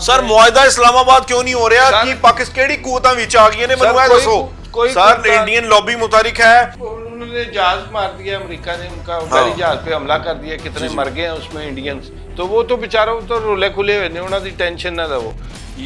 Sir ਮੁਆਹਦਾ Islamabad ਕਿਉਂ ਨਹੀਂ ਹੋ ਰਿਹਾ ਕਿ ਪਾਕਿਸਤਾਨ ਕਿਹੜੀ ਕੂਵਤਾਂ ਵਿੱਚ ਆ ਗਈਆਂ ਨੇ ਮੈਨੂੰ ਇਹ ਦੱਸੋ सर इंडियन लॉबी मुतारिक है उन्होंने जहाज मार दिया अमेरिका ने उनका हवाई जहाज पे हमला कर दिया कितने मर गए हैं उसमें इंडियंस तो वो तो बेचारों तो रोले खुले हुए ने उन्होंने टेंशन ना था वो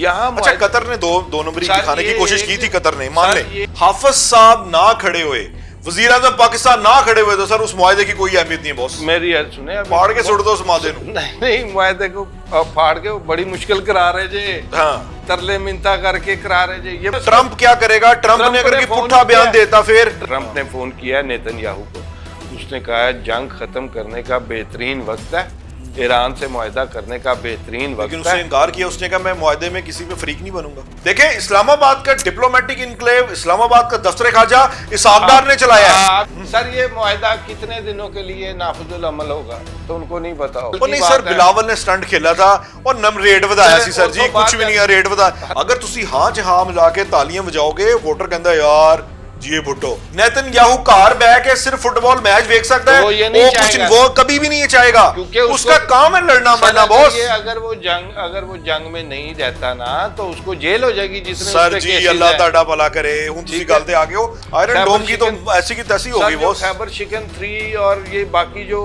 यहाँ अच्छा कतर ने दो नंबरी दिखाने की कोशिश की थी कतर ने मान ले हाफिज साहब ना खड़े हुए वजीर आज़म पाकिस्तान ना खड़े हुए तो सर उस मुआहदे की कोई अहमियत नहीं है बॉस मेरी यार सुने फाड़ के सुट दो उस मुआहदे को नहीं मुआहदे को फाड़ के बड़ी मुश्किल करा रहे जे हाँ तरले मिन्नता करके करा रहे जे ये ट्रंप क्या करेगा ट्रंप ने अगर पुट्ठा बयान देता फिर ट्रंप ने फोन किया नेतन्याहू को उसने कहा जंग खत्म करने का बेहतरीन वक्त है ईरान से मुआहदा करने का बेहतरीन वक्त लेकिन उसने इनकार किया उसने कहा मैं मुआहदे में किसी पे फरीक नहीं बनूंगा देखें इस्लामाबाद का डिप्लोमेटिक इनक्लेव इस्लामाबाद का दफ्तर खाजा इसाकदार ने चलाया है सर ये मुआहदा कितने दिनों के लिए नाफिजुल अमल होगा तो उनको नहीं पता होगा नहीं सर बिलावल ने स्टंट खेला था और नम रेट ਵਧਾਇਆ ਸੀ सर जी कुछ भी नहीं है रेट ਵਧਾਇਆ अगर ਤੁਸੀਂ ਹਾਂ ਚ ਹਾਂ ਮਿਲਾ ਕੇ ਤਾਲੀਆਂ ਵਜਾਓਗੇ ਵੋਟਰ ਕਹਿੰਦਾ ਯਾਰ जी भुट्टो नेतन्याहू कार बैठ के सिर्फ फुटबॉल मैच देख सकता है वो कभी भी नहीं चाहेगा क्योंकि उसका काम है लड़ना मरना बॉस अगर वो जंग में नहीं रहता ना तो उसको जेल हो जाएगी जितने सर जी अल्लाह ताड़ा भला करे हुन तुसी गल ते आ गए हो आयरन डोम की तो ऐसी की तैसी हो गई बॉस खैबर शिकन 3 और ये बाकी जो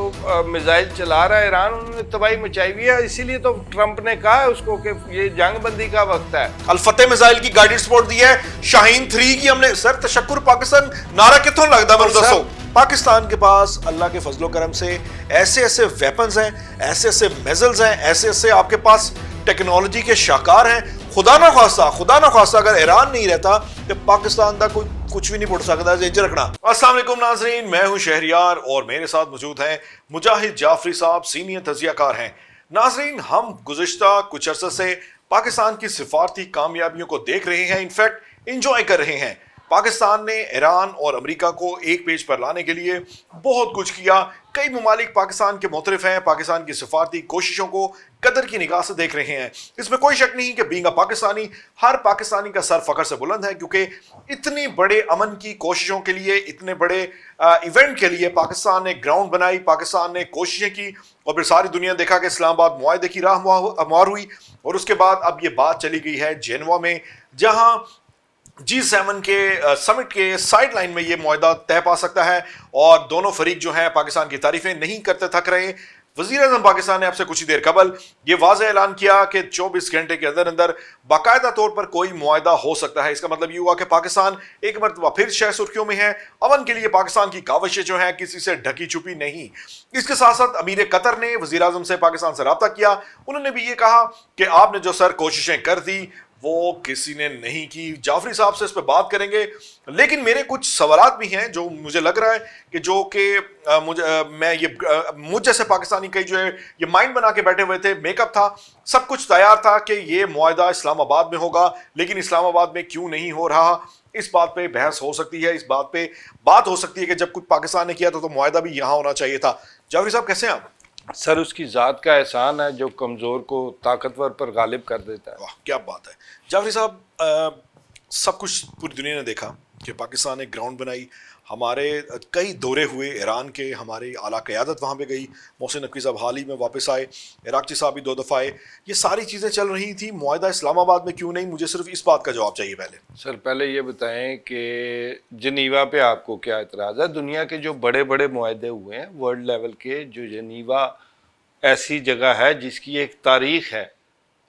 मिसाइल चला रहा है ईरान उन्होंने तबाही मचाई हुई है इसीलिए तो ट्रंप ने कहा है उसको कि ये जंग बंदी का वक्त है अल-फतेह मिसाइल की गाइडेड सपोर्ट दी है शाहीन 3 की हमने सर तशक्कुर पाकिस्तान नारा कितों लगता है दसो पाकिस्तान के पास अल्लाह के फजलो करम से ऐसे ऐसे वेपन्स हैं ऐसे ऐसे मेजल्स हैं ऐसे ऐसे आपके पास टेक्नोलॉजी के शाहकार हैं खुदा ना खासा अगर ईरान नहीं रहता तो पाकिस्तान का कोई कुछ भी नहीं पुट सकता इंज रखना। अस्सलाम वालेकुम नाज़रीन मैं हूं शहरियार और मेरे साथ मौजूद हैं मुजाहिद जाफरी साहब सीनियर तजियाकार हैं। नाज़रीन हम गुज़िश्ता कुछ अरसे से पाकिस्तान की सिफारती कामयाबियों को देख रहे हैं इनफैक्ट इंजॉय कर रहे हैं। पाकिस्तान ने ईरान और अमेरिका को एक पेज पर लाने के लिए बहुत कुछ किया कई ममालिक पाकिस्तान के मुतरिफ हैं पाकिस्तान की सिफारती कोशिशों को कदर की निगाह से देख रहे हैं। इसमें कोई शक नहीं कि बीइंग पाकिस्तानी हर पाकिस्तानी का सर फख्र से बुलंद है क्योंकि इतने बड़े अमन की कोशिशों के लिए इतने बड़े इवेंट के लिए पाकिस्तान ने ग्राउंड बनाई पाकिस्तान ने कोशिशें की और फिर सारी दुनिया देखा कि इस्लामाबाद मुआहदे की राह मुहर हुई और उसके बाद अब ये बात चली गई है जेनेवा में जहाँ G7 के समिट के साइड लाइन में ये मुआहदा तय पा सकता है और दोनों फरीक जो हैं पाकिस्तान की तारीफें नहीं करते थक रहे। वज़ीर आज़म पाकिस्तान ने आपसे कुछ ही देर कबल ये वाज़ेह ऐलान किया कि 24 घंटे के अंदर अंदर बाकायदा तौर पर कोई मुआहदा हो सकता है। इसका मतलब ये हुआ कि पाकिस्तान एक मरतबा फिर शह सुर्खियों में है। अमन के लिए पाकिस्तान की काविशें जो हैं किसी से ढकी छुपी नहीं। इसके साथ साथ अमीर कतर ने वज़ीर आज़म से पाकिस्तान से रब्ता किया उन्होंने भी ये कहा कि आपने जो सर कोशिशें कर दी वो किसी ने नहीं की। जाफरी साहब से इस पर बात करेंगे लेकिन मेरे कुछ सवालात भी हैं जो मुझे लग रहा है कि जो कि मुझ जैसे पाकिस्तानी कई जो है ये माइंड बना के बैठे हुए थे मेकअप था सब कुछ तैयार था कि ये मुआहदा इस्लामाबाद में होगा लेकिन इस्लामाबाद में क्यों नहीं हो रहा इस बात पे बहस हो सकती है इस बात पे बात हो सकती है कि जब कुछ पाकिस्तान ने किया तो मुआहदा भी यहाँ होना चाहिए था। जाफरी साहब कैसे हैं आप? सर उसकी ज़ात का एहसान है जो कमज़ोर को ताकतवर पर गालिब कर देता है। वाह क्या बात है जाफरी साहब सब कुछ पूरी दुनिया ने देखा कि पाकिस्तान ने ग्राउंड बनाई हमारे कई दौरे हुए ईरान के हमारी आला क़यादत वहाँ पे गई मोहसिन नकवी साहब हाल ही में वापस आए इराक़ची साहब भी 2 दफ़ा आए ये सारी चीज़ें चल रही थी मुआहदा इस्लामाबाद में क्यों नहीं मुझे सिर्फ इस बात का जवाब चाहिए पहले। सर पहले ये बताएं कि जनीवा पे आपको क्या एतराज़ है? दुनिया के जो बड़े बड़े मुआहदे हुए हैं वर्ल्ड लेवल के जो जनीवा ऐसी जगह है जिसकी एक तारीख है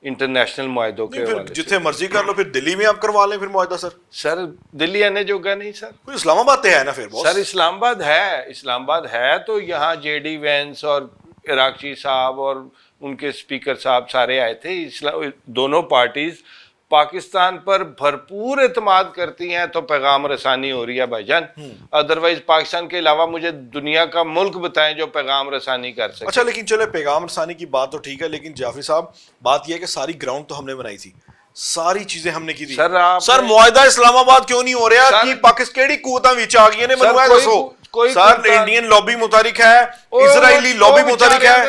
इंटरनेशनल मुआहदों के हवाले से जितने मर्जी कर लो फिर दिल्ली में आप करवा लें फिर मुआहदा सर दिल्ली आने जोगा नहीं सर इस्लामाबाद तो है ना फिर सर इस्लामाबाद है तो यहाँ जेडी वेंस और इराक़ची साहब और उनके स्पीकर साहब सारे आए थे। दोनों पार्टीज पाकिस्तान पर भरपूर एतमाद करती हैं तो पैगाम रसानी हो रही है भाईजान। अदरवाइज पाकिस्तान के अलावा मुझे दुनिया का मुल्क बताएं जो पैगाम रसानी कर सके। अच्छा लेकिन चले पैगाम रसानी की बात तो ठीक है लेकिन जाफरी साहब बात यह है कि सारी ग्राउंड तो हमने बनाई थी सारी चीजें हमने की थी सर मुआहदा इस्लामाबाद क्यों नहीं हो रहा कि पाकिस्तान केड़ी कूवतां विच आ गई ने ਮੈਨੂੰ ਇਹ ਦੱਸो सर इंडियन लॉबी मुतारिक है इजरायली लॉबी मुतारिक है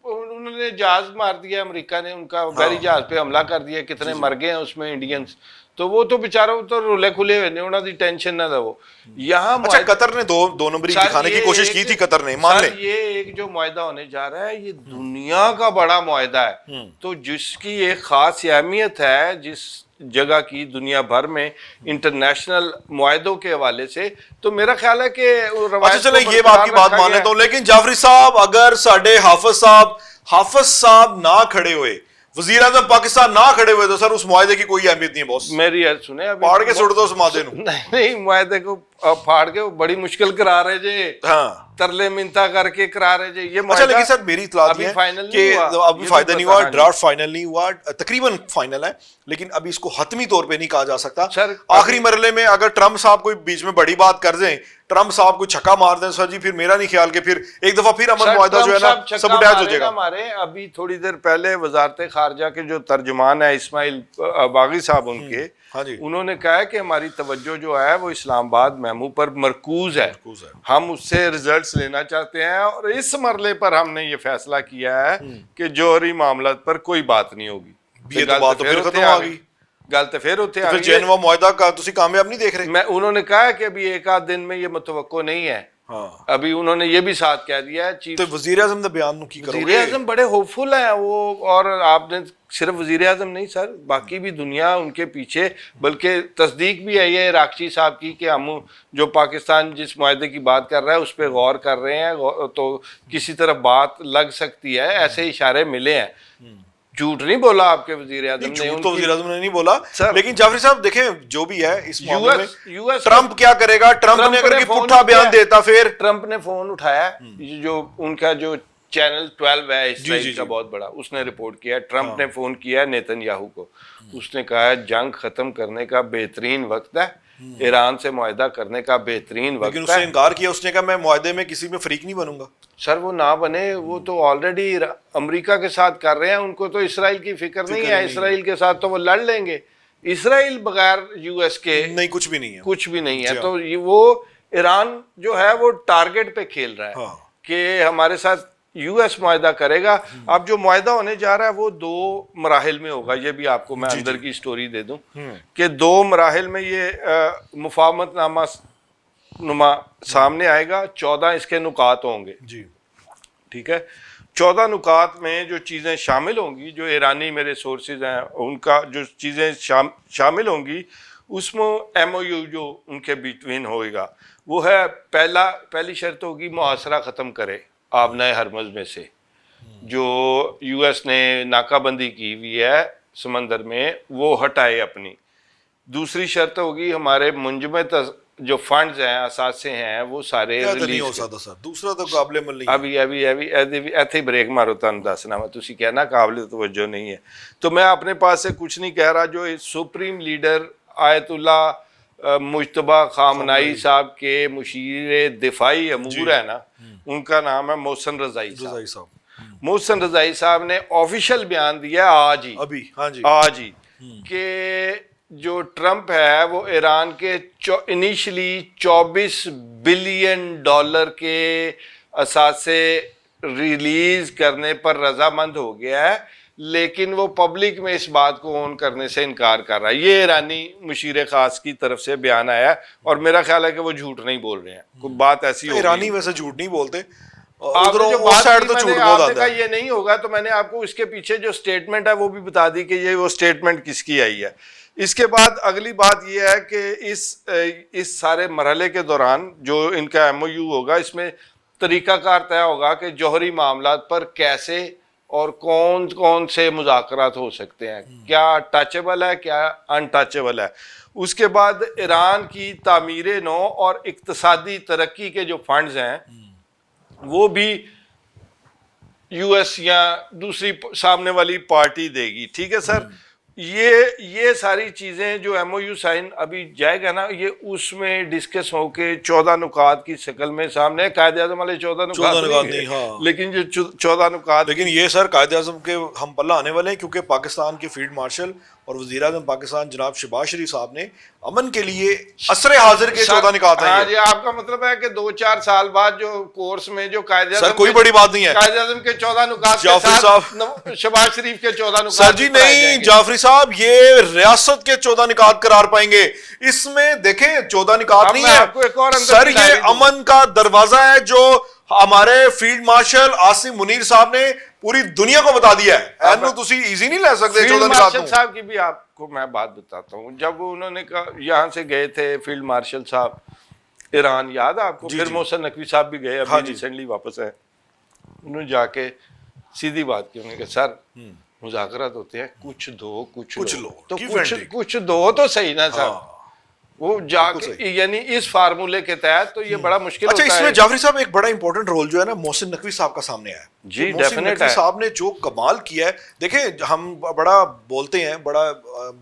उन्होंने जहाज मार दिया अमेरिका ने उनका हवाई जहाज पे हमला कर दिया कितने मर गए हैं उसमें इंडियंस تو وہ تو बेचारा تو रुले खुले हुए ने उन्होंने टेंशन ना था वो यहाँ अच्छा कतर ने दो नंबरी दिखाने की कोशिश की थी कतर ने मान ले ये एक जो मुआहदा होने जा रहा है ये दुनिया का बड़ा मुआहदा है तो जिसकी एक खास अहमियत है जिस जगह की दुनिया भर में इंटरनेशनल मुआहदों के हवाले से तो मेरा ख्याल है कि अच्छा चले ये आपकी बात मान लेता हूं लेकिन जाफरी साहब अगर साडे हाफिज साहब ना खड़े हुए वजीर आजम पाकिस्तान ना खड़े हुए तो सर उस मुआहदे की कोई अहमियत नहीं है बॉस मेरी यार सुने अभी फाड़ के सुट दो उस मुआहदे नु नहीं मुआहदे को फाड़ के बड़ी मुश्किल करा रहे जे हाँ तरले मिनता करके करा रहे जे ये अच्छा लेकिन सर मेरी इत्तलात है कि अभी फाइनल नहीं हुआ ड्राफ्ट फाइनल नहीं हुआ तकरीबन फाइनल है लेकिन अभी इसको हतमी तौर पे नहीं कहा जा सकता सर आखिरी मरले में अगर ट्रम्प साहब कोई बीच में बड़ी बात कर दें ट्रम्प साहब को छक्का मार दें सर जी फिर मेरा नहीं ख्याल कि फिर एक दफा फिर अमन मुआहदा जो है ना सबुटाइज हो जाएगा हमारे अभी थोड़ी देर पहले वजारत खारजा के जो तर्जुमान है इस्माइल बागी साहब उनके हाँ जी उन्होंने कहा है कि हमारी तवज्जो जो है वो इस्लामाबाद महमू पर मरकूज है हम उससे रिजल्ट्स लेना चाहते हैं और इस मरले पर हमने ये फैसला किया है कि जौहरी मामला पर कोई बात नहीं होगी ये तो बात तो फिर खत्म आ गई गल तो फिर होते फिर जेनवा मुआहदा का तुसी कामयाब नहीं देख रहे मैं उन्होंने कहा है कि अभी एक आध दिन में ये मुतवक्को नहीं है हाँ अभी उन्होंने ये भी साथ कह दिया है चीफ तो वजीर आजम दा बयान की करोगे वजीर आजम बड़े होपफुल हैं वो और आपने सिर्फ वजीर आजम नहीं सर बाकी भी दुनिया उनके पीछे बल्कि तस्दीक भी है ये इराक़ची साहब की कि हम जो पाकिस्तान जिस मुआहदे की बात कर रहा है उस पर गौर कर रहे हैं तो किसी तरह बात लग सकती है ऐसे इशारे मिले हैं झूठ नहीं बोला आपके वजीर आजम ने झूठ तो वजीर आजम ने नहीं बोला लेकिन जाफरी साहब देखें जो भी है इस मामले में यूएस ट्रम्प क्या करेगा ट्रम्प ने अगर पुट्ठा बयान देता फिर ट्रम्प ने फोन उठाया जो उनका जो चैनल 12 है इसराइल का बहुत बड़ा उसने रिपोर्ट किया ट्रम्प ने फोन किया नेतन्याहू को उसने कहा जंग खत्म करने का बेहतरीन वक्त है ईरान से मुआहदा करने का बेहतरीन वक्त लेकिन उसने इनकार किया उसने कहा मैं मुआहदे में किसी में फरीक नहीं बनूंगा सर वो ना बने वो तो ऑलरेडी अमेरिका के साथ कर रहे हैं उनको तो इसराइल की फिक्र नहीं है इसराइल के साथ तो वो लड़ लेंगे इसराइल बगैर यूएस के नहीं कुछ भी नहीं है कुछ भी नहीं है तो ये वो ईरान जो है वो टारगेट पे खेल रहा है कि हमारे साथ यूएस मुआहदा करेगा अब जो मुआहदा होने जा रहा है वो 2 मराहिल में होगा ये भी आपको मैं अंदर की स्टोरी दे दूं कि 2 मराहिल में ये मुफाहमतनामा नुमा सामने आएगा 14 इसके नुकात होंगे जी ठीक है 14 नुकात में जो चीज़ें शामिल होंगी जो ईरानी मेरे सोर्सेज हैं उनका जो चीज़ें शामिल होंगी उसमें MOU जो उनके बिटवीन होएगा वो है पहली शर्त होगी मुआसरा ख़त्म करे आबनाए हरमज़ में से जो यूएस ने नाकाबंदी की हुई है समंदर में वो हटाए अपनी दूसरी शर्त होगी हमारे मुंजमद जो फंड्स हैं असासे हैं वो सारे रिलीज हो सकता सर दूसरा तो काबिल अमल नहीं अभी ऐसे ब्रेक मारो तुहानू दसना मैं तुसी कहना काबिल तवज्जो नहीं है तो मैं अपने पास से कुछ नहीं कह रहा जो supreme leader Ayatollah Mojtaba Khamenei साहब के मुशीर दिफाई अमूर है ना उनका नाम है मोहसन रज़ाई साहब मोहसन रज़ाई साहब ने ऑफिशियल बयान दिया आज ही अभी आज ही कि जो ट्रम्प है वो ईरान के इनिशियली 24 बिलियन डॉलर के असासे रिलीज करने पर रजामंद हो गया है लेकिन वो पब्लिक में इस बात को ऑन करने से इनकार कर रहा है ये ईरानी मुशीर खास की तरफ से बयान आया और मेरा ख्याल है कि वो झूठ नहीं बोल रहे हैं कोई बात ऐसी होगी ईरानी वैसे झूठ नहीं बोलते आपने जो बात की तो मैंने आपने कहा ये नहीं होगा तो मैंने आपको इसके पीछे जो स्टेटमेंट है वो भी बता दी कि ये वो स्टेटमेंट किसकी आई है इसके बाद अगली बात यह है कि इस सारे मरहले के दौरान जो इनका MOU होगा इसमें तरीकाकार तय होगा कि जौहरी मामलात पर कैसे और कौन कौन से मुज़ाकरात हो सकते हैं क्या टचेबल है क्या अनटचेबल है उसके बाद ईरान की तामीर नौ और इक्तसादी तरक्की के जो फंड्स हैं वो भी यूएस या दूसरी सामने वाली पार्टी देगी ठीक है सर ये सारी चीज़ें जो MOU साइन अभी जाएगा ना ये उसमें डिस्कस हो के 14 नुकात की शक्ल में सामने कायदे आज़म वाले 14 नुकात नहीं हाँ। लेकिन जो 14 नुकात लेकिन ये सर कायदे आज़म के हम पल्ला आने वाले हैं क्योंकि पाकिस्तान के फील्ड मार्शल और वज़ीर आज़म पाकिस्तान जनाब शहबाज शरीफ साहब ने अमन के लिए असरे हाजिर के 14 निकात हैं। हाँ जी आपका मतलब है कि 2-4 साल बाद जो कोर्स में जो कायदे आज़म कोई बड़ी बात नहीं है कायदे आज़म के 14 नुकात के साथ शहबाज शरीफ के 14 नुकात सर जी नहीं जाफरी صاحب یہ ریاست کے 14 نکات قرار پائیں گے. اس میں دیکھیں 14 نکات نہیں ہے سر, یہ امن کا دروازہ ہے جو ہمارے فیلڈ مارشل آصم منیر صاحب نے پوری دنیا کو بتا دیا ہے. اینو تسی ایزی نہیں لے سکتے 14 نکات. مارشل صاحب کی بھی آپ کو میں بات بتاتا ہوں. جب انہوں نے کہا یہاں سے گئے تھے فیلڈ مارشل صاحب ایران, یاد ہے آپ کو, پھر محسن نقوی صاحب بھی گئے, ابھی ریسنٹلی واپس آئے. انہوں نے جا کے سیدھی بات کی, انہوں نے کہا سر مذاکرات ہوتے ہیں, کچھ دو کچھ لو, تو کچھ دو تو صحیح نا سر. وہ جا کے یعنی اس فارمولے کے تحت تو یہ بڑا مشکل ہوتا ہے. اچھا, اس میں جعفری صاحب ایک بڑا امپورٹنٹ رول جو ہے نا محسن نقوی صاحب کا سامنے آیا. جی محسن نقوی صاحب نے جو کمال کیا ہے, دیکھیں ہم بڑا بولتے ہیں, بڑا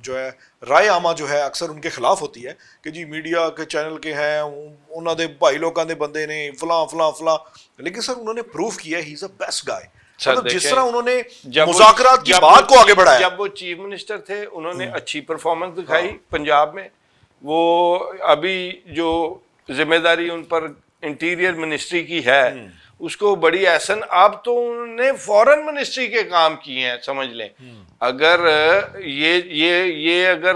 جو ہے رائے عامہ جو ہے اکثر ان کے خلاف ہوتی ہے کہ جی میڈیا کے چینل کے ہیں, انہوں نے بھائی لوگاں دے بندے نے فلاں فلاں فلاں, لیکن سر انہوں نے پروف کیا ہی از اے بیسٹ گائے. مطلب جس طرح انہوں نے مذاکرات کی بات کو آگے بڑھایا. جب وہ چیف منسٹر تھے انہوں نے اچھی پرفارمنس دکھائی پنجاب میں. وہ ابھی جو ذمہ داری ان پر انٹیریئر منسٹری کی ہے اس کو بڑی احسن, اب تو انہوں نے فورن منسٹری کے کام کیے ہیں سمجھ لیں. اگر یہ اگر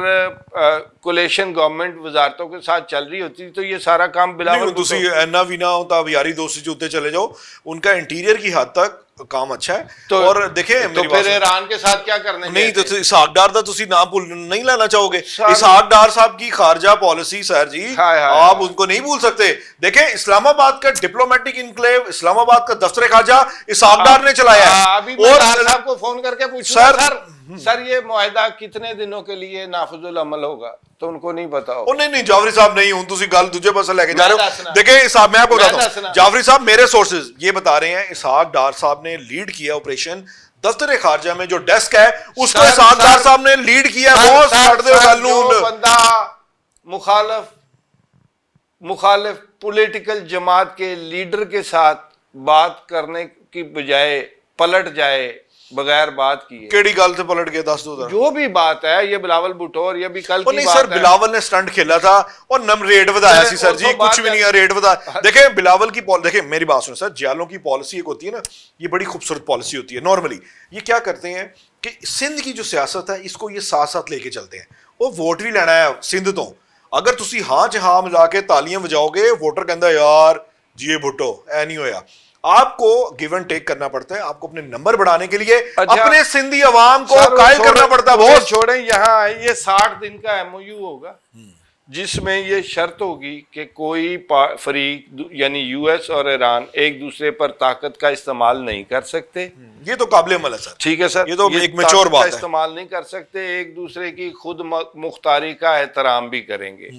کولیشن گورنمنٹ وزارتوں کے ساتھ چل رہی ہوتی تو یہ سارا کام بلاول تسی اینا بھی نہ ہوتا, یاری دوستی جو چلے جاؤ, ان کا انٹیریئر کی حد تک کام اچھا ہے. اور دیکھیں تو پھر ایران کے ساتھ کیا کرنے نہیں, تو اسحاق ڈار دا تسی نام بھول نہیں لینا چاہو گے. اسحاق ڈار صاحب کی خارجہ پالیسی سر جی آپ ان کو نہیں بھول سکتے. دیکھیں اسلام آباد کا ڈپلومیٹک انکلیو, اسلام آباد کا دفتر خارجہ اسحاق ڈار نے چلایا ہے. ابھی میں ڈار صاحب کو فون کر کے پوچھوں سر یہ معاہدہ کتنے دنوں کے لیے نافذ العمل ہوگا, تو ان کو نہیں پتا ہوگا. نہیں جعفری صاحب نہیں ہوں, تسی گل دوسرے پاسے لے کے جا رہے ہو. دیکھیں صاحب میں آپ کو بتاتا ہوں, جعفری صاحب میرے سورسز یہ بتا رہے ہیں اسحاق ڈار صاحب نے لیڈ کیا آپریشن دفتر خارجہ میں, جو ڈیسک ہے اس کو اسحاق ڈار صاحب نے لیڈ کیا. جو بندہ مخالف پولیٹیکل جماعت کے لیڈر کے ساتھ بات کرنے کی بجائے پلٹ جائے بغیر بات کیے, کیڑی گل سے پلٹ گئے دس دو جو بھی بات ہے, یہ بلاول بھٹو اور یہ بھی کل کی نہیں سر, بلاول نے سٹنٹ کھیلا تھا اور نم ریٹ بتایا سی سر جی, کچھ بھی نہیں ہے ریٹ بتا. دیکھیں بلاول کی دیکھیں میری بات سنیں سر, جیالوں کی پالیسی ایک ہوتی ہے نا, یہ بڑی خوبصورت پالیسی ہوتی ہے. نارملی یہ کیا کرتے ہیں کہ سندھ کی جو سیاست ہے اس کو یہ ساتھ ساتھ لے کے چلتے ہیں. وہ ووٹ بھی لینا ہے سندھ تو, اگر تسی ہاں ہاں ملا کے تالیاں بجاؤ گے, ووٹر کہندا یار جی بھٹو اے نہیں ہویا. آپ کو گیو اینڈ ٹیک کرنا پڑتا ہے, آپ کو اپنے نمبر بڑھانے کے لیے اپنے سندھی عوام کو قائل کرنا پڑتا ہے. بہت چھوڑیں, یہاں یہ 60 دن کا ایم او یو ہوگا جس میں یہ شرط ہوگی کہ کوئی فریق یعنی یو ایس اور ایران ایک دوسرے پر طاقت کا استعمال نہیں کر سکتے. یہ تو قابل عمل ہے سر, ٹھیک ہے سر, یہ تو ایک میچور بات ہے. استعمال نہیں کر سکتے, ایک دوسرے کی خود مختاری کا احترام بھی کریں گے.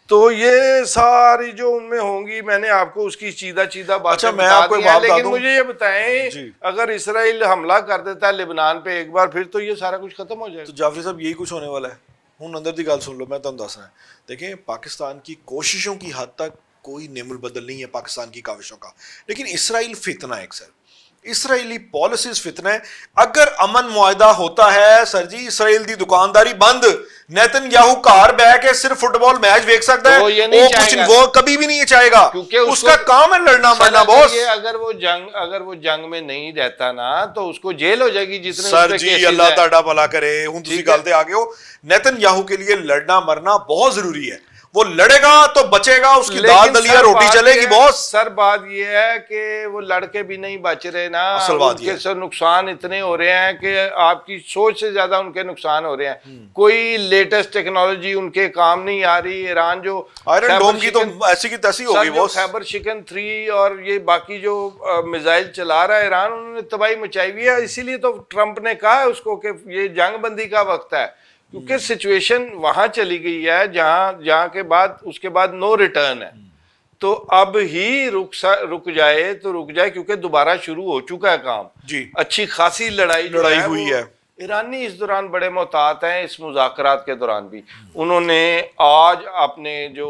تو یہ ساری جو ان میں ہوں گی, میں نے آپ کو اس کی چیدہ باتیں بتا دی ہیں, لیکن مجھے یہ بتائیں اگر اسرائیل حملہ کر دیتا ہے لبنان پہ ایک بار, پھر تو یہ سارا کچھ ختم ہو جائے گا. تو جعفری صاحب یہی کچھ ہونے والا ہے. ہوں اندر دی گل سن لو, میں تمہیں دس رہا ہوں. دیکھیں پاکستان کی کوششوں کی حد تک کوئی نعم البدل نہیں ہے پاکستان کی کاوشوں کا, لیکن اسرائیل فتنہ ہے. ایک سر اسرائیلی پالیسیز فتنہ ہے. اگر امن معاہدہ ہوتا ہے سر جی, اسرائیل دی دکانداری بند, نیتن یاہو کار بہ کے صرف فٹ بال میچ دیکھ سکتا ہے, وہ کبھی بھی نہیں چاہے گا, کیونکہ اس کا کام ہے لڑنا مرنا. بہت اگر وہ جنگ میں نہیں رہتا نا تو اس کو جیل ہو جائے گی جتنے سر جی. اللہ تعالیٰ بھلا کرے. ہوں تسی گل تے آگے ہو, نیتن یاہو کے لیے لڑنا مرنا بہت ضروری ہے. وہ لڑے گا تو بچے گا, اس کی دال دلیا روٹی چلے گی. بہت سر بات یہ ہے کہ وہ لڑکے بھی نہیں بچ رہے نا, ان کے سر نقصان اتنے ہو رہے ہیں کہ آپ کی سوچ سے زیادہ ان کے نقصان ہو رہے ہیں. کوئی لیٹسٹ ٹیکنالوجی ان کے کام نہیں آ رہی. ایران جو آئرن ڈوم کی تو ایسی کی تیسی ہوگی, وہ خیبر شکن 3 اور یہ باقی جو میزائل چلا رہا ہے ایران, انہوں نے تباہی مچائی ہوئی ہے. اسی لیے تو ٹرمپ نے کہا ہے اس کو کہ یہ جنگ بندی کا وقت ہے, کیونکہ سچویشن وہاں چلی گئی ہے جہاں کے بعد اس کے بعد نو ریٹرن ہے. تو اب ہی رک جائے تو رک جائے, کیونکہ دوبارہ شروع ہو چکا ہے کام. جی اچھی خاصی لڑائی ہوئی ہے. ایرانی اس دوران بڑے محتاط ہیں, اس مذاکرات کے دوران بھی. انہوں نے آج اپنے جو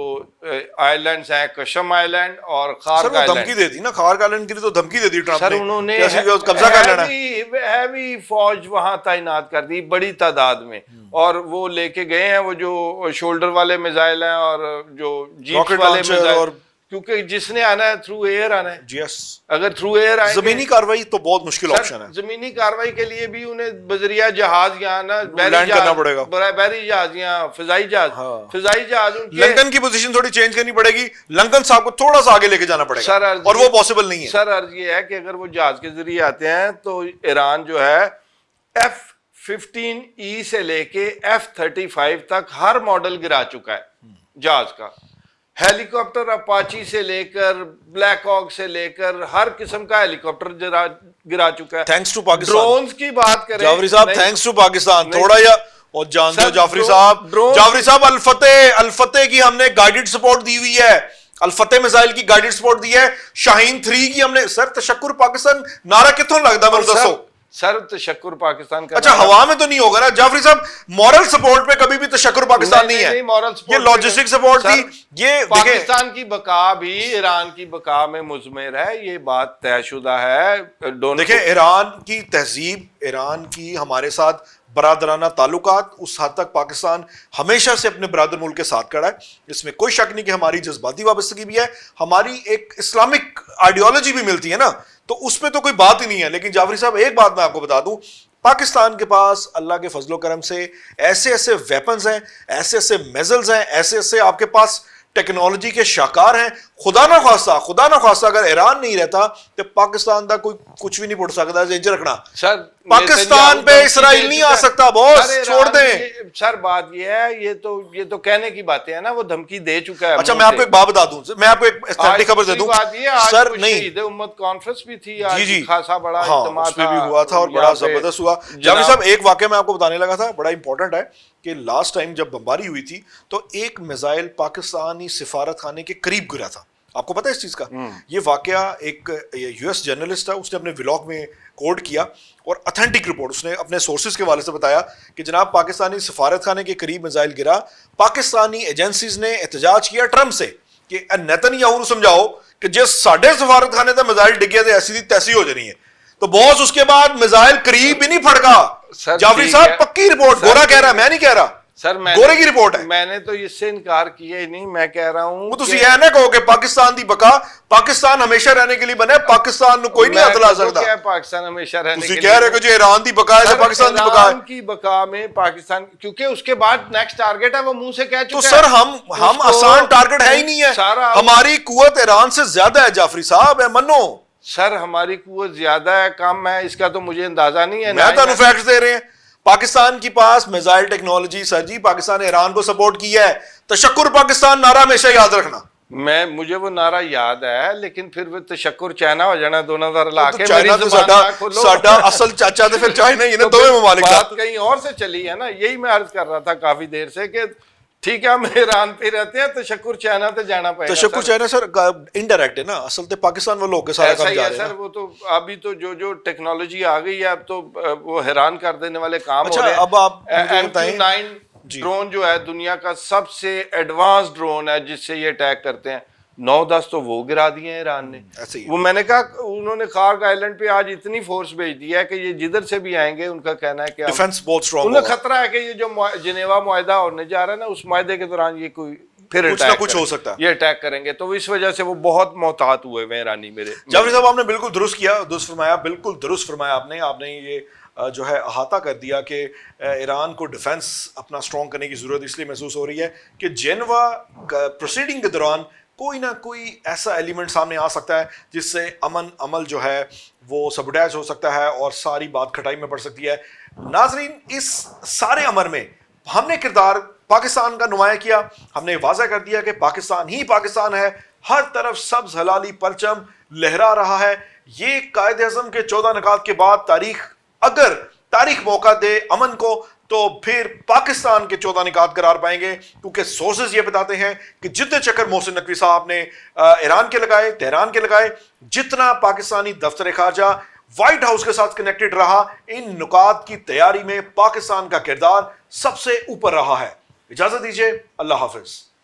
آئلینڈز ہیں, کشم آئلینڈ اور خارگ آئلینڈ, دھمکی دے دی نا, خارگ آئلینڈ کی تو دھمکی دے دی ٹرمپ نے. سر انہوں نے قبضہ کر لینا, ہیوی فوج وہاں تعینات کر دی بڑی تعداد میں, اور وہ لے کے گئے ہیں وہ جو شولڈر والے میزائل ہیں اور جو جیپس والے میزائل, کیونکہ جس نے آنا ہے تھرو ایئر آنا ہے. یس اگر تھرو ایئر آئے زمینی کاروائی تو بہت مشکل آپشن ہے. زمینی کاروائی کے لیے بھی انہیں بذریعہ جہاز یہاں نا لینڈ کرنا پڑے گا, بحری جہاز یا فضائی جہاز. فضائی جہاز لنکن کی پوزیشن تھوڑی چینج کرنی پڑے گی, لنکن صاحب کو تھوڑا سا آگے لے کے جانا پڑے گا, اور وہ پاسبل نہیں ہے. سر عرض یہ ہے کہ اگر وہ جہاز کے ذریعے آتے ہیں تو ایران جو ہے F-15E سے لے کے F-35 تک ہر ماڈل گرا چکا ہے جہاز کا. ہیلی کاپٹر اپاچی سے لے کر بلیک ہاک سے لے کر ہر قسم کا ہیلی کاپٹر گرا چکا ہے. Thanks to Pakistan. ڈرونز کی بات کریں جعفری صاحب, تھینکس ٹو پاکستان. تھوڑا یا اور جان دو جعفری صاحب الفتح کی ہم نے گائیڈڈ سپورٹ دی ہوئی ہے, الفتح میزائل کی گائیڈڈ سپورٹ دی ہے, شاہین 3 کی ہم نے. سر تشکر پاکستان نعرہ کتوں لگتا ہے دسو سر؟ تشکر پاکستان کا اچھا ہوا میں تو نہیں ہوگا نا جعفری صاحب؟ مورل سپورٹ پہ کبھی بھی تشکر پاکستان نہیں ہے, یہ لاجسٹک سپورٹ تھی. یہ پاکستان کی بقا بھی ایران کی بقا میں مضمر ہے, یہ بات طے شدہ ہے. دیکھیں ایران کی تہذیب, ایران کی ہمارے ساتھ برادرانہ تعلقات, اس حد تک پاکستان ہمیشہ سے اپنے برادر ملک کے ساتھ کھڑا ہے. اس میں کوئی شک نہیں کہ ہماری جذباتی وابستگی بھی ہے, ہماری ایک اسلامک آئیڈیالوجی بھی ملتی ہے نا, تو اس پہ تو کوئی بات ہی نہیں ہے. لیکن جعفری صاحب ایک بات میں آپ کو بتا دوں, پاکستان کے پاس اللہ کے فضل و کرم سے ایسے ایسے ویپنز ہیں, ایسے ایسے میزلز ہیں, ایسے ایسے آپ کے پاس ٹیکنالوجی کے شاہکار ہیں. خدا نہ خواستہ اگر ایران نہیں رہتا تو پاکستان تک کوئی کچھ بھی نہیں پڑ سکتا. ذہن رکھنا سر, پاکستان پہ اسرائیل نہیں آ سکتا بوس, چھوڑ دیں. سر بات یہ ہے, یہ تو کہنے کی باتیں ہیں نا, وہ دھمکی دے چکا ہے. اچھا میں آپ کو ایک بات بتا دوں, میں آپ کو ایک خبر دے دوں سر. نہیں امت کانفرنس بھی تھی جی خاصا بڑا اجتماع بھی ہوا تھا اور بڑا زبردست ہوا. جعفری صاحب ایک واقعہ میں آپ کو بتانے لگا تھا, بڑا امپورٹنٹ ہے, کہ لاسٹ ٹائم جب بمباری ہوئی تھی تو ایک میزائل پاکستانی سفارت خانے کے قریب گرا تھا. آپ کو پتا ہے اس چیز کا؟ یہ واقعہ ایک یو ایس جرنلسٹ ہے, اس نے اپنے ولاگ میں کوڈ کیا اور اتھینٹک رپورٹ اس نے اپنے سورسز کے حوالے سے بتایا کہ جناب پاکستانی سفارت خانے کے قریب میزائل گرا. پاکستانی ایجنسیز نے احتجاج کیا ٹرمپ سے کہ نیتن یاہو سمجھاؤ کہ جس ساڈے سفارت خانے تے میزائل ڈگیا تے ایسی دی تیسی ہو جانی ہے. تو بوس اس کے بعد میزائل قریب ہی نہیں پھڑکا. جعفری صاحب پکی رپورٹ, گورا کہہ رہا ہے, میں نہیں کہہ رہا, سر گورے کی رپورٹ ہے. میں نے تو اس سے انکار کیا ہی نہیں, میں کہہ رہا ہوں وہ تسی یہ نہ کہو کہ پاکستان دی بقا, پاکستان ہمیشہ رہنے کے لیے بنے, پاکستان نو کوئی نہیں ہاتھ لا سکتا. پاکستان ہمیشہ رہنے کے لیے, تسی کہہ رہے کہ جو ایران دی بقا ہے پاکستان دی بقا ہے. ایران کی بقا میں پاکستان, کیونکہ اس کے بعد نیکسٹ ٹارگٹ ہے, وہ منہ سے کہہ چکا ہے. تو سر ہم آسان ٹارگٹ ہے ہی نہیں ہے, ہماری قوت ایران سے زیادہ ہے جعفری صاحب, ہے منو. سر ہماری قوت زیادہ ہے کم ہے اس کا تو مجھے اندازہ نہیں ہے. میں تو فیکٹس دے رہے ہیں. پاکستان کی پاس میزائل ٹیکنالوجی, سر جی پاکستان نے ایران کو سپورٹ کیا ہے. تشکر پاکستان نعرہ ہمیشہ یاد رکھنا. مجھے وہ نعرہ یاد ہے, لیکن پھر وہ تشکر چائنا ہو جانا دونوں ذرا لا کے. چائنا تو ساڈا اصل چاچا تو پھر چائنا ہی ہے نا, دونوں ممالک. بات کہیں اور سے چلی ہے نا, یہی میں عرض کر رہا تھا کافی دیر سے کہ ٹھیک ہے ہم ایران پہ رہتے ہیں, تشکر چائنا تے جانا پڑے گا. تشکر چائنا سر انڈائریکٹ ہے نا, اصل تے پاکستان والوں کے سارا کام جا رہے ہیں. سر وہ تو ابھی تو جو ٹیکنالوجی آ گئی ہے اب تو وہ حیران کر دینے والے کام ہو رہے ہیں. اب آپ M9 ڈرون جو ہے دنیا کا سب سے ایڈوانس ڈرون ہے جس سے یہ اٹیک کرتے ہیں. 9-10 تو وہ گرا دیے ہیں ایران نے. وہ میں نے کہا انہوں نے خارگ آئلینڈ پہ آج اتنی فورس بھیج دی ہے کہ یہ جدھر سے بھی آئیں گے ان کا کہنا ہے کہ ڈیفنس بہت اسٹرانگ انہیں خطرہ ہے کہ یہ جو جنیوا معاہدہ ہونے جا رہا ہے نا, اس معاہدے کے دوران یہ کوئی پھر کچھ ہو سکتا ہے, یہ اٹیک کریں گے. تو اس وجہ سے وہ بہت محتاط ہوئے ہوئے ایرانی. میرے جعفری صاحب آپ نے بالکل درست کیا, درست فرمایا, بالکل درست فرمایا آپ نے یہ جو ہے احاطہ کر دیا کہ ایران کو ڈیفنس اپنا اسٹرانگ کرنے کی ضرورت اس لیے محسوس ہو رہی ہے کہ جنیوا پروسیڈنگ کے دوران کوئی نہ کوئی ایسا ایلیمنٹ سامنے آ سکتا ہے جس سے امن عمل جو ہے وہ سبوٹیج ہو سکتا ہے اور ساری بات کھٹائی میں پڑ سکتی ہے. ناظرین اس سارے امر میں ہم نے کردار پاکستان کا نمایاں کیا, ہم نے واضح کر دیا کہ پاکستان ہی پاکستان ہے, ہر طرف سبز ہلالی پرچم لہرا رہا ہے. یہ قائد اعظم کے 14 نکات کے بعد اگر تاریخ موقع دے امن کو تو پھر پاکستان کے 14 نکات قرار پائیں گے, کیونکہ سورسز یہ بتاتے ہیں کہ جتنے چکر محسن نقوی صاحب نے ایران کے لگائے, تہران کے لگائے, جتنا پاکستانی دفتر خارجہ وائٹ ہاؤس کے ساتھ کنیکٹڈ رہا, ان نکات کی تیاری میں پاکستان کا کردار سب سے اوپر رہا ہے. اجازت دیجیے, اللہ حافظ.